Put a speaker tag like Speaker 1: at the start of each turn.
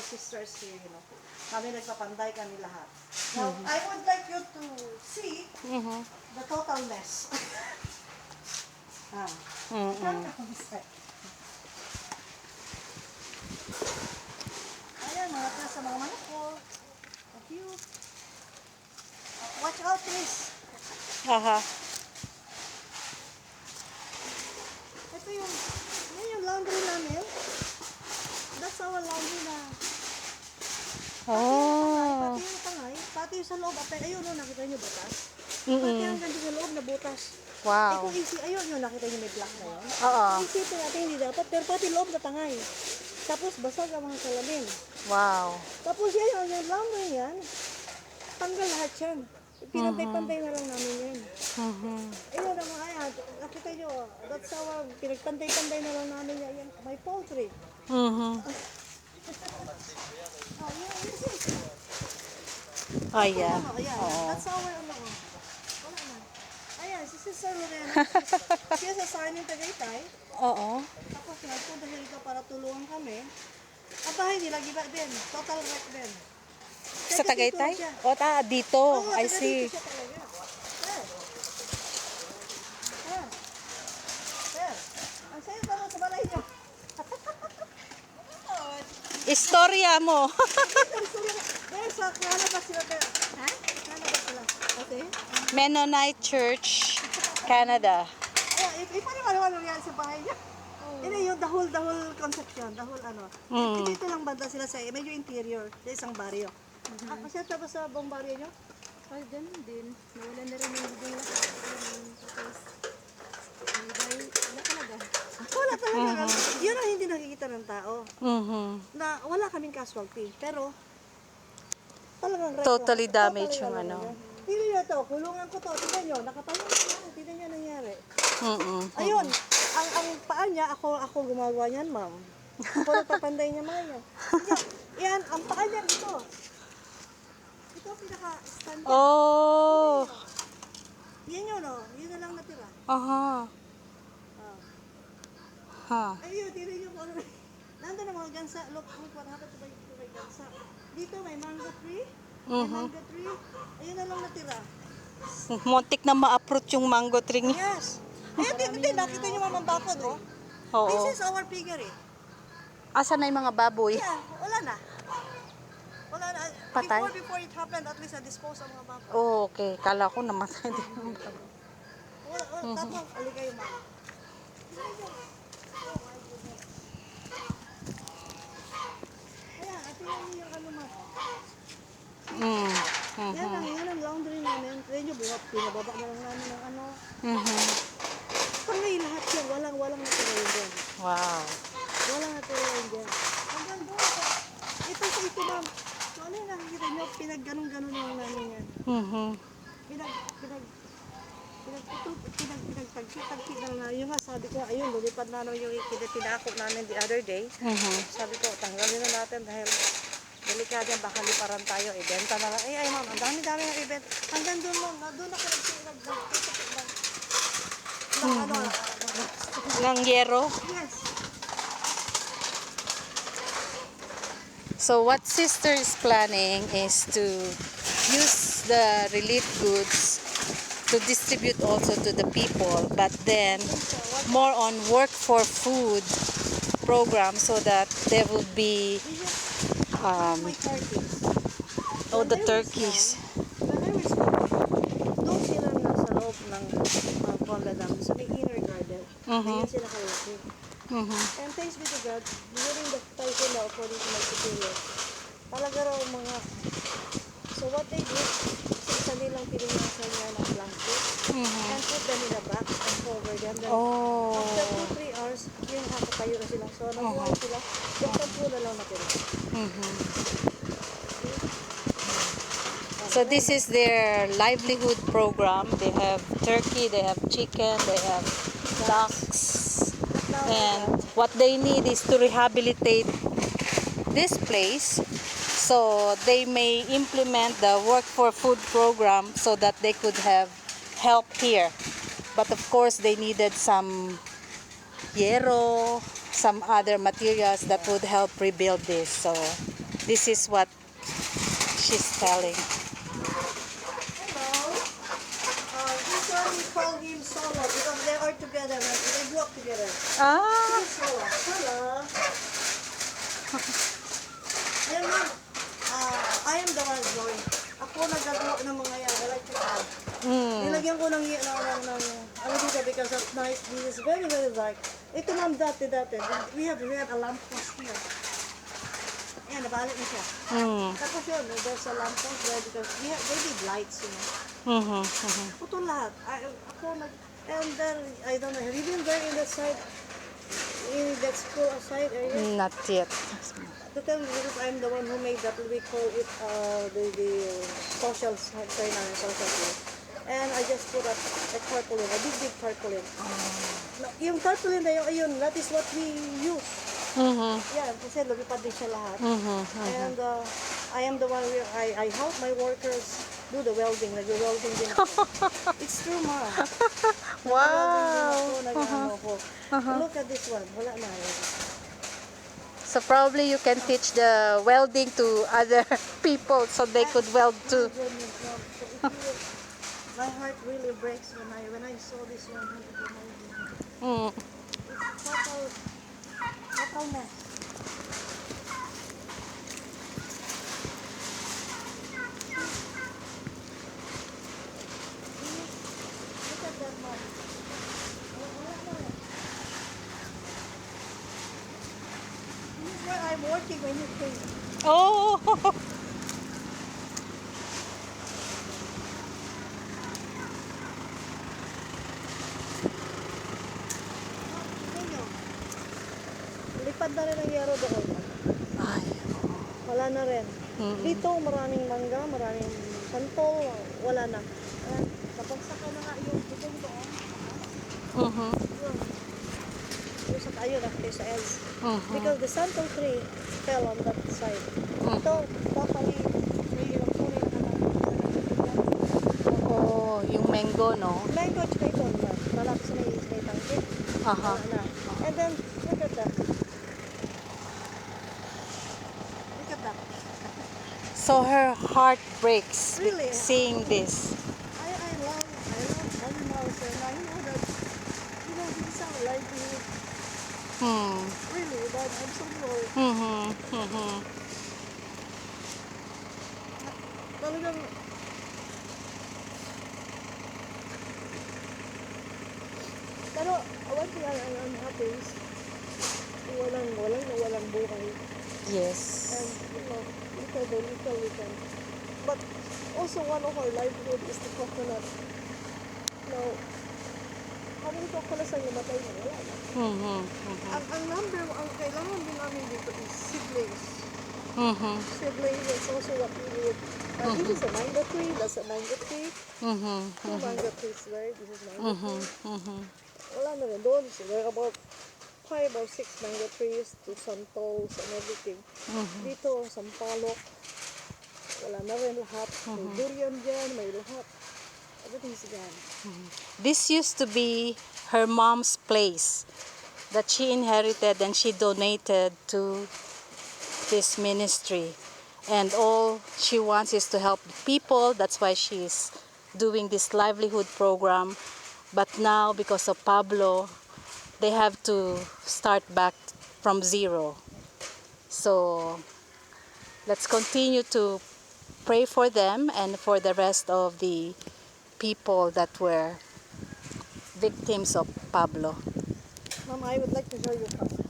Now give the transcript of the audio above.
Speaker 1: sisters here, you know. Kami nagpapanday kami lahat. Now, I would like you to see the total mess. Ayan, mga tira sa mga manok ko. Cute. Watch out, please.
Speaker 2: Aha.
Speaker 1: Ito yung, yan yung laundry namin. That's our laundry na.
Speaker 2: Oh.
Speaker 1: Pati yung tangay, pati yung sa loob. Ayun, no, nakita niyo butas? Pati hanggang doon sa loob na butas.
Speaker 2: Wow.
Speaker 1: Kung ayun, yung nakita niyo may black na yun.
Speaker 2: Oo.
Speaker 1: Isipin natin hindi dapat, pero pati loob na tangay. Tapos basag ang mga salamin.
Speaker 2: Wow.
Speaker 1: Tapos yan, yung laundry yan, tanggal lahat yan. Pinantay-pantay na lang namin yan. Ayun naman, ayan, nakita nyo, that's our, pinagpantay-pantay na lang namin yan. May poultry. Oh, yeah, this is.
Speaker 2: Oh, yeah.
Speaker 1: Ayan,
Speaker 2: Oo.
Speaker 1: that's our, ano, wala na. Ayan, si Sister Lorena. Siya sa Sarning Tagaytay.
Speaker 2: Oo.
Speaker 1: Tapos nagpunta siya dito para tulungan kami. Ang bahay nila, giba din. Total wreck din.
Speaker 2: Sa Tagaytay? O, dito.
Speaker 1: Oo,
Speaker 2: I
Speaker 1: taga
Speaker 2: see.
Speaker 1: dito siya talaga. Sir. Sir. Sir. Ang sayo pa mo sa balay niyo.
Speaker 2: Istorya mo.
Speaker 1: Dahil sa Canada sila. Ha? Canada sila. Okay.
Speaker 2: Mennonite Church, Canada.
Speaker 1: Ayan, ipaniwala yan sa bahay niya. Ini yung the whole concept yun. The whole ano. Dito lang banda sila sa medyo interior. Sa isang baryo. Kasi ito ba sa buong baryo nyo?
Speaker 3: Ay, ganun din. Nawala na rin yung bigong lahat. Tapos, dahil, wala talaga.
Speaker 1: Wala talaga. Yun ang hindi nakikita ng tao. Na wala kaming casualty. Pero, talagang wreck
Speaker 2: Totally
Speaker 1: lang.
Speaker 2: damage yung
Speaker 1: Totally
Speaker 2: ano.
Speaker 1: Hindi nyo to, kulungan ko to. Tignan nyo, nakatayo na yan. Tignan nyo nangyari. Ayun, ang paa niya, ako gumagawa niyan, ma'am. Ako nagpapanday niya mga yan. Yan, ang paa niya dito. Ito ang pinaka-stand niya.
Speaker 2: Oh.
Speaker 1: Yan yun, no? Yun na lang natira.
Speaker 2: Aha. Ha.
Speaker 1: Ayun, tignan nyo po. Nandun ang mga gansa. Look, what happened to my gansa? Dito may mango tree. May mango tree. Ayun na lang natira.
Speaker 2: Muntik na ma-uproot yung mango tree niya.
Speaker 1: Yes. Ayun, hindi. Nakita nyo mamang bakod, oh.
Speaker 2: Oo.
Speaker 1: This is our piggery.
Speaker 2: Asan na yung mga baboy?
Speaker 1: Yeah, wala na. Wala na.
Speaker 2: Patay?
Speaker 1: Before it happened, at least na-dispose ang mga bakod.
Speaker 2: Oh, okay. Kala ko namatay din yung baboy.
Speaker 1: Wala. Tapos, aligay yung mama. Ayan, at yun yung ano, mama. Yan ang laundry namin. Kaya nyo, pinababa na lang namin ng ano. Pangay lahat yan. Walang natira yun dyan.
Speaker 2: Wow.
Speaker 1: Walang natira yun dyan. Hanggang doon. Ito sa ito, ma'am. So, ano yung nakikita nyo? Pinag-ganon-ganon yung namin yan. Pinagtagki na lang. Yung nga, sabi ko, ayun, lumipad na naman yung pinako namin the other day. Sabi ko, tanggalin na natin dahil delikado yan, baka liparan tayo, ibenta na lang. Ay, ma'am, ang dami-dami ng event. Hanggang doon, ma'am, doon ako
Speaker 2: Ng yero.
Speaker 1: Yes.
Speaker 2: So what sister is planning is to use the relief goods to distribute also to the people, but then more on work for food program so that there will be
Speaker 1: My turkeys.
Speaker 2: the turkeys.
Speaker 1: When I was small, doon sila nasa loob ng Conda Dam, sa may inner garden. Ganyan sila kalaki. And thanks be to God, during the typhoon na according to my superior, talaga raw mga, so what they did, isa nilang pinunasan niya ng blanket and put them in a box and cover them. Then after 2-3 hours, yung nakatayo na sila. So nabuhay sila, yung tampo na lang natira.
Speaker 2: So this is their livelihood program. They have turkey, they have chicken, they have ducks. And what they need is to rehabilitate this place so they may implement the work for food program so that they could have help here. But of course they needed some yero, some other materials that would help rebuild this. So this is what she's telling.
Speaker 1: Hello. This one we call him Solo because they are together. They grew up together.
Speaker 2: Ah,
Speaker 1: Solo. Hello. Yan ma'am. I am the one going. Ako nagagawa ng mga yan. I like to have. Nilagyan ko ng ano dito because at night this is very very dark. Ito ma'am dati. We have a lamp post here. Ayan, nabalik na siya. Tapos yun, there's a lamp post there because they did lights, you know. Putol lahat. And then, I don't know, have you been there in that side? In that school side area?
Speaker 2: not yet.
Speaker 1: To tell you, because I'm the one who made that, we call it the social sorry, not social club. And I just put a tarpaulin, a big tarpaulin. Yung tarpaulin na yun, that is what we use. Yeah, kasi lumipad din siya lahat. And I am the one where I help my workers do the welding. Nag-welding din ako. It's true, ma.
Speaker 2: Wow.
Speaker 1: Nag-ano ko. Look at this one. Wala na.
Speaker 2: So probably you can teach the welding to other people so they could weld too.
Speaker 1: Goodness, Lord. So if you, my heart really breaks when I saw this one. It's total mess. Look at that one. This is where I'm working when you came.
Speaker 2: Oh.
Speaker 1: Ninyo. Lipad na rin ang yaro doon.
Speaker 2: Ay.
Speaker 1: Wala na rin. Dito maraming mangga, maraming santol, wala na. Kapagsak na nga yung bubong doon. Yung sa tayo na sa else. Because the santol tree fell on that side. Ito, totally, yung kunin na lang.
Speaker 2: Oh, yung mango, no?
Speaker 1: Mango at ito na. Malaki sa may tangke. Wala na. And then, look at that. Look at that.
Speaker 2: So her heart breaks
Speaker 1: Really?
Speaker 2: seeing this.
Speaker 1: I love animals and I know that, you know, this is our livelihood. Really, but I'm so sorry. Talagang, pero one thing I'm happy is walang buhay.
Speaker 2: Yes.
Speaker 1: And, you know, little by little we can. But also one of our livelihood is the coconut. Now, habang coconut ang namatay na, wala na. Ang kailangan din namin dito is seedlings. Seedlings is also what we need. This is a mango tree, that's a mango tree. Two mango trees there, this is mango tree. Wala na rin doon. So there are about 5 or 6 mango trees to santols and everything. Dito, sampalok. Wala na rin lahat. May durian dyan, may lahat. Everything's gone.
Speaker 2: This used to be her mom's place that she inherited and she donated to this ministry. And all she wants is to help people. That's why she's doing this livelihood program. But now, because of Pablo, they have to start back from zero. So let's continue to pray for them and for the rest of the people that were victims of Pablo.
Speaker 1: Mom, I would like to show you something.